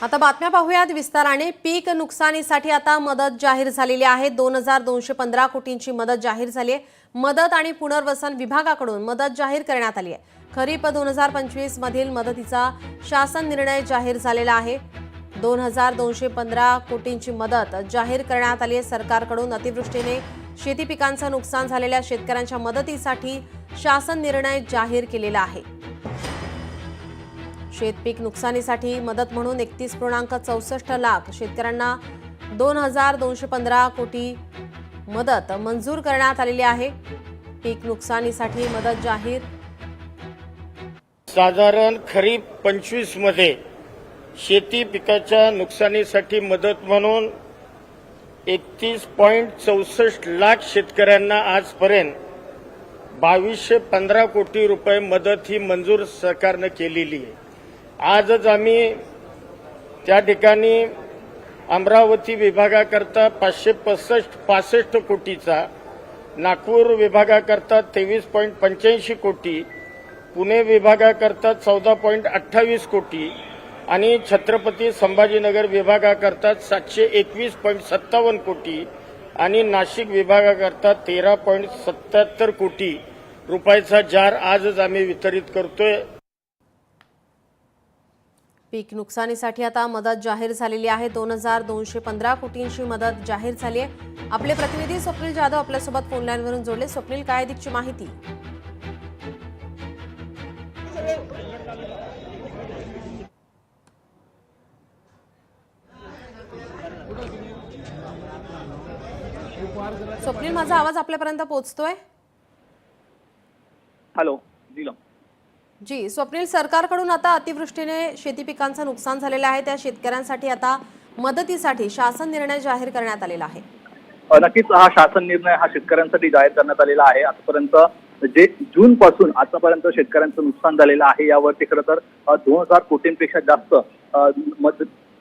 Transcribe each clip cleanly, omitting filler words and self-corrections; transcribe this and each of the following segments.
आता बातम्या पाहूयात विस्ताराने। पीक नुकसानीसाठी आता मदत जाहीर झालेली आहे। 2215 कोटींची मदत जाहीर झाली आहे। मदत आणि पुनर्वसन विभागाकडून मदत जाहीर करण्यात आली आहे। खरीप 2025 मधील मदतीचा शासन निर्णय जाहीर झालेला आहे। 2215 कोटींची मदत जाहीर करण्यात आली आहे। सरकारकडून अतिवृष्टीने शेती पिकांचं नुकसान झालेल्या शेतकऱ्यांच्या मदतीसाठी शासन निर्णय जाहीर केलेला आहे। शेतपीक नुकसानीसाठी मदत म्हणून 31.64 लाख शेतकऱ्यांना 2215 कोटी मदत मंजूर करण्यात आलेली आहे। पीक नुकसानीसाठी मदत जाहीर। साधारण खरीप 25 मध्ये शेती पिकाच्या नुकसानीसाठी मदत म्हणून 31.64 लाख शेतकऱ्यांना आजपर्यंत 2215 कोटी रुपये मदत ही मंजूर सरकारने केलेली आहे। आजच आम्ही त्या ठिकाणी अमरावती विभागाकरता 565 कोटीचा, नागपूर विभागाकरता 23.85 कोटी, पुणे विभागाकरता 14.28 कोटी आणि छत्रपती संभाजीनगर विभागाकरता 721.57 कोटी आणि नाशिक विभागाकरता 13.77 कोटी रुपयाचा जार आजच आम्ही वितरित करतोय। पीक नुकसानीसाठी आता मदत जाहीर झालेली आहे। 2215 कोटींची मदत जाहीर झाली आहे। आपले प्रतिनिधी स्वप्नील जाधव आपल्यासोबत फोन लाईनवरून जोडले। स्वप्नील, काय अधिकची माहिती? स्वप्नील, माझा आवाज आपल्यापर्यंत पोहोचतोय? हॅलो दिलं जी स्वप्नील, सरकारकडून आता अतिवृष्टीने शेती पिकांचं नुकसान झालेलं आहे, त्या शेतकऱ्यांसाठी आता मदतीसाठी शासन निर्णय जाहीर करण्यात आलेला आहे। नक्कीच हा शासन निर्णय हा शेतकऱ्यांसाठी जाहीर करण्यात आलेला आहे। आतापर्यंत जे जून पासून आतापर्यंत शेतकऱ्यांचं नुकसान झालेलं आहे यावरती खरं तर 2000 कोटींपेक्षा जास्त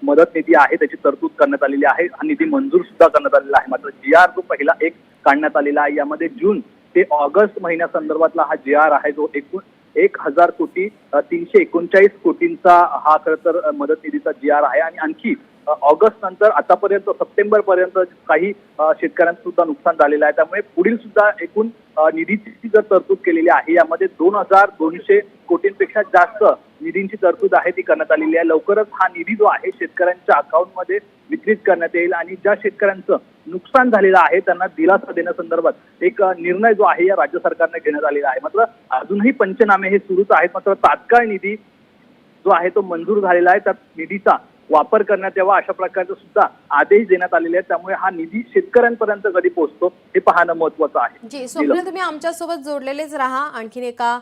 मदत निधी आहे त्याची तरतूद करण्यात आलेली आहे। हा निधी मंजूर सुद्धा करण्यात आलेला आहे। मात्र जी आर जो पहिला एक काढण्यात आलेला आहे यामध्ये जून ते ऑगस्ट महिन्यासंदर्भातला हा जी आर आहे जो एकूण 1000 कोटी 339 कोटींचा हा खरं तर मदत निधीचा जी आर आहे। आणि आणखी ऑगस्ट नंतर आतापर्यंत सप्टेंबर पर्यंत काही शेतकऱ्यांचं सुद्धा नुकसान झालेलं आहे। त्यामुळे पुढील सुद्धा एकूण निधीची जर तरतूद केलेली आहे यामध्ये 2200 कोटींपेक्षा जास्त निधींची तरतूद आहे ती करण्यात आलेली आहे। लवकरच हा निधी जो आहे शेतकऱ्यांच्या अकाउंटमध्ये वितरित करण्यात येईल आणि ज्या शेतकऱ्यांचं नुकसान झालेलं आहे त्यांना दिलासा देण्यासंदर्भात एक निर्णय जो आहे या राज्य सरकारने घेण्यात आलेला आहे। मात्र अजूनही पंचनामे हे सुरूच आहेत। मात्र तात्काळ निधी जो आहे तो मंजूर झालेला आहे, त्या निधीचा वापर करण्यात यावा अशा प्रकारचे सुद्धा आदेश देण्यात आलेले आहेत। त्यामुळे हा निधी शेतकऱ्यांपर्यंत कधी पोहोचतो हे पाहणं महत्त्वाचं आहे। जी स्वप्नील, तुम्ही आमच्यासोबत जोडलेलेच राहा। आणखीन एका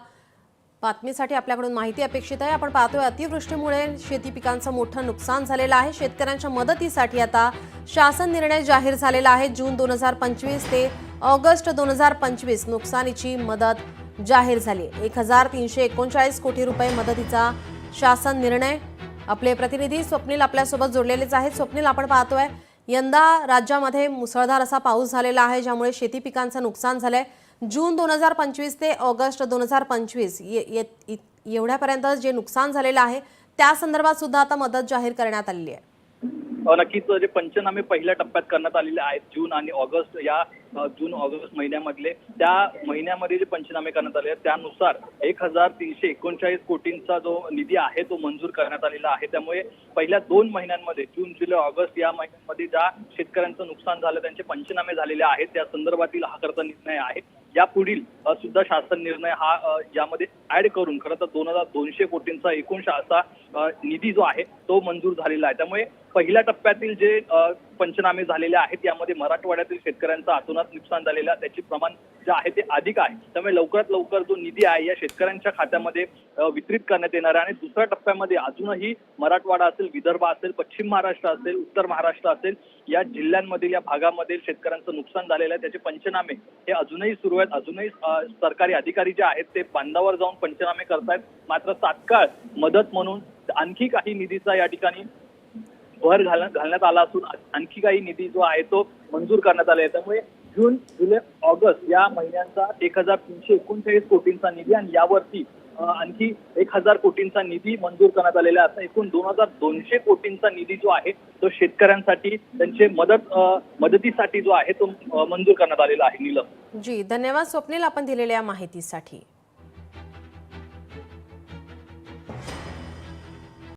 बातमीसाठी आपल्याकडून माहिती अपेक्षित आहे। आपण पाहतोय अतिवृष्टीमुळे शेती पिकांचं मोठं नुकसान झालेलं आहे। शेतकऱ्यांच्या मदतीसाठी आता शासन निर्णय जाहीर झालेला आहे। जून 2025 ते ऑगस्ट 2025 नुकसानीची मदत जाहीर झाली। 1339 कोटी रुपये मदतीचा शासन निर्णय। आपले प्रतिनिधी स्वप्नील आपल्यासोबत जोडलेलेच आहेत। स्वप्नील, आपण पाहतोय यंदा राज्यामध्ये मुसळधार असा पाऊस झालेला आहे ज्यामुळे शेती पिकांचं नुकसान झालंय। जून 2025 ते ऑगस्ट 2025 एवढ्यापर्यंत जे नुकसान झालेलं आहे त्या संदर्भात सुद्धा आता मदत जाहीर करण्यात आलेली आहे। नक्कीच जे पंचनामे पहिल्या टप्प्यात करण्यात आलेले आहेत जून आणि ऑगस्ट या जून ऑगस्ट महिन्यामधले त्या महिन्यामध्ये जे पंचनामे करण्यात आले आहेत त्यानुसार 1339 कोटींचा जो निधी आहे तो मंजूर करण्यात आलेला आहे। त्यामुळे पहिल्या 2 महिन्यांमध्ये जून जुलै ऑगस्ट या महिन्यांमध्ये ज्या शेतकऱ्यांचं नुकसान झालं त्यांचे पंचनामे झालेले आहेत त्या संदर्भातील हा खरं तर निर्णय आहे। यापुढील सुद्धा शासन निर्णय हा यामध्ये ऍड करून खरं तर 2200 कोटींचा एकूण असा निधी जो आहे तो मंजूर झालेला आहे। त्यामुळे पहिल्या टप्प्यातील जे पंचनामे झालेले आहेत यामध्ये मराठवाड्यातील शेतकऱ्यांचं अतोनात नुकसान झालेलं त्याचे प्रमाण जे आहे ते अधिक आहे। त्यामुळे लवकरात लवकर जो निधी आहे या शेतकऱ्यांच्या खात्यामध्ये वितरित करण्यात येणार आहे। आणि दुसऱ्या टप्प्यामध्ये अजूनही मराठवाडा असेल, विदर्भ असेल, पश्चिम महाराष्ट्र असेल, उत्तर महाराष्ट्र असेल या जिल्ह्यांमधील या भागामध्ये शेतकऱ्यांचं नुकसान झालेलं आहे त्याचे पंचनामे हे अजूनही सुरू आहेत। अजूनही सरकारी अधिकारी जे आहेत ते बांधावर जाऊन पंचनामे करतायत। मात्र तात्काळ मदत म्हणून आणखी काही निधीचा या ठिकाणी भर घालण्यात आला असून आणखी काही निधी जो आहे तो मंजूर करण्यात आला आहे। त्यामुळे जून जुलै ऑगस्ट या महिन्यांचा 1339 कोटींचा निधी आणि यावरती आणखी 1000 कोटींचा निधी मंजूर करण्यात आलेला आहे. आता एकूण 2200 कोटींचा निधी जो आहे तो शेतकऱ्यांसाठी त्यांचे मदतीसाठी जो आहे तो मंजूर करण्यात आलेला आहे. नीलम. जी, धन्यवाद स्वप्नील आपण दिलेल्या माहितीसाठी.